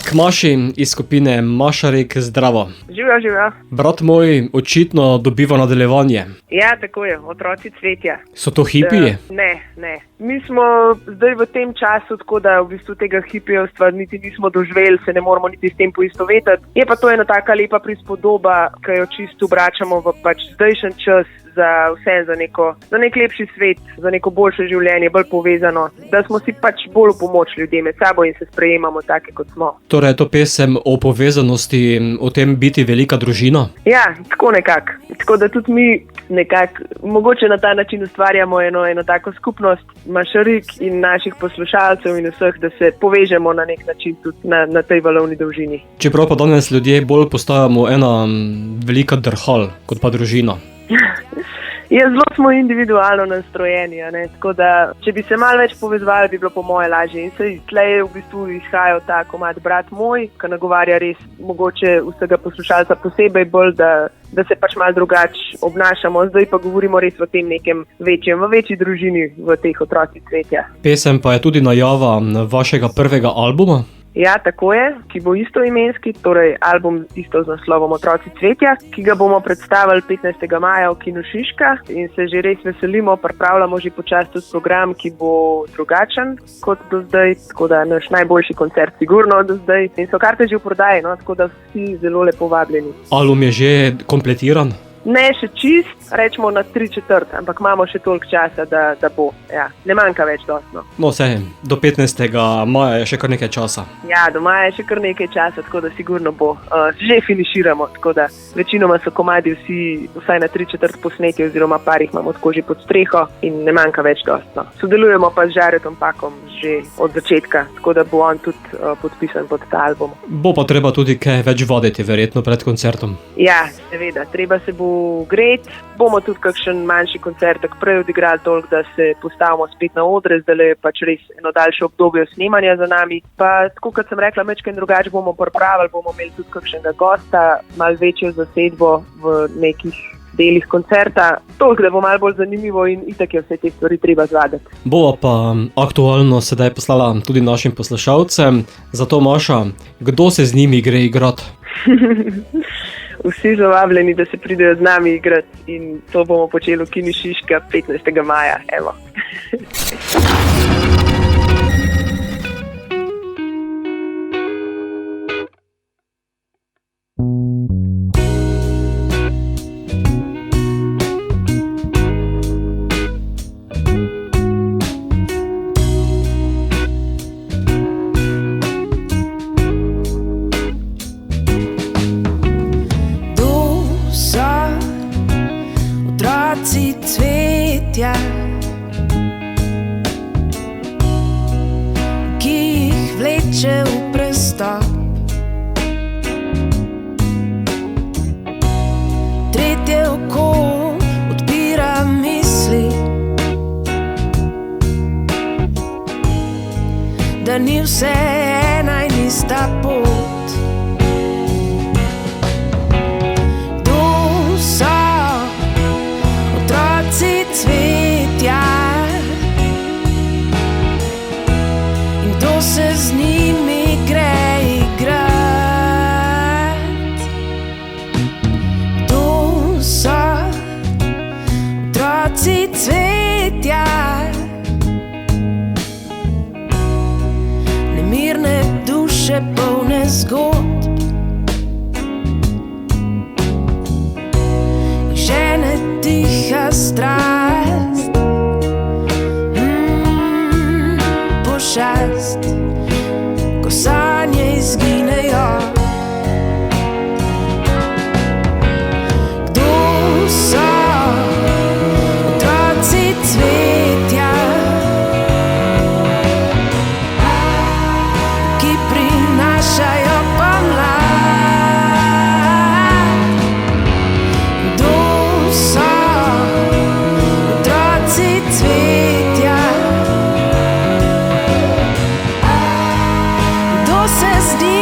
k Maši iz skupine Mašarik, zdravo. Živijo. Brat moj očitno dobiva nadaljevanje. Ja, tako je, otroci cvetja. So to hipiji? Ne. Mi smo zdaj v tem času, tako da v bistvu tega hipijevstva niti nismo doživeli, se ne moramo niti s tem poistovetiti. Je pa to ena taka lepa prispodoba, ki jo čisto vračamo v pač zdajšen čas za vse, za nek lepši svet, za neko boljše življenje, bolj povezano, da smo si pač bolj v pomoč ljudje med sabo in se sprejemamo take, kot smo. Torej je to pesem o povezanosti, o tem biti velika družina? Ja, tako nekako. Tako da tudi mi nekako, mogoče na ta način ustvarjamo eno tako skupnost Mašarik in naših poslušalcev in vseh, da se povežemo na nek način tudi na tej valovni dolžini. Čeprav pa danes ljudje bolj postajamo ena velika drhal, kot pa družina. Zelo smo individualno nastrojeni, tako da, če bi se malo več povezovali, bi bilo po moje lažje. In se tlej v bistvu izhaja ta komad Brat moj, ki nagovarja res mogoče vsega poslušalca posebej bolj, da se pač malo drugače obnašamo. Zdaj pa govorimo res o tem nekem večji družini v teh otrocih cvetja. Pesem pa je tudi najava vašega prvega albuma? Ja, tako je, ki bo istoimenski, torej album isto z naslovom Otroci cvetja, ki ga bomo predstavili 15. maja v Kinu Šiška in se že res veselimo, pripravljamo že počasi tudi program, ki bo drugačen kot do zdaj, tako da naš najboljši koncert sigurno do zdaj in so karte že v prodaji, tako da vsi zelo lepo vabljeni. Album je že kompletiran? Ne še čist, rečemo na 3/4, ampak imamo še toliko časa, da bo. Ja, ne manjka več dostno. No, vse, do 15. maja je še kar nekaj časa. Ja, do maja je še kar nekaj časa, tako da sigurno bo. Že finiširamo, tako da večinoma so komadi vsaj na 3/4 posneti oziroma par jih imamo tako že pod streho in ne manjka več dostno. Sodelujemo pa z Žaretom Pakom že od začetka, tako da bo on tudi podpisan pod ta album. Bo pa treba tudi kaj več vaditi, verjetno pred koncertom. Ja, seveda, treba se bo gret. Bomo tudi kakšen manjši koncert tako prej odigrali toliko, da se postavimo spet na odre, zdaj je pač res eno daljše obdobje snemanja za nami. Pa tako kot sem rekla, mečken drugače bomo pripravili, bomo imeli tudi kakšnega gosta, malo večjo zasedbo v nekih delih koncerta, toliko, da bo malo bolj zanimivo in itak je vse te stvari treba zvaditi. Bova pa aktualno sedaj poslala tudi našim poslušalcem, zato Maša, kdo se z njimi gre igrati? Vsi zavabljeni, da se pridejo z nami igrati in to bomo počeli v Kinu Šiška 15. maja, evo. Cvetja, ki jih vleče v prestop. Tretje oko odpira misli, da ni vse ena in ista pot. Cvetja in to se z njimi gre igrat. To so otroci cvetja, nemirne duše polne zgodb, žene tiha strast, pošast, ko sanje izginejo. Kdo so otroci cvetja, ki prinašajo pomlad? Kdo so otroci cvetja, kdo se zdi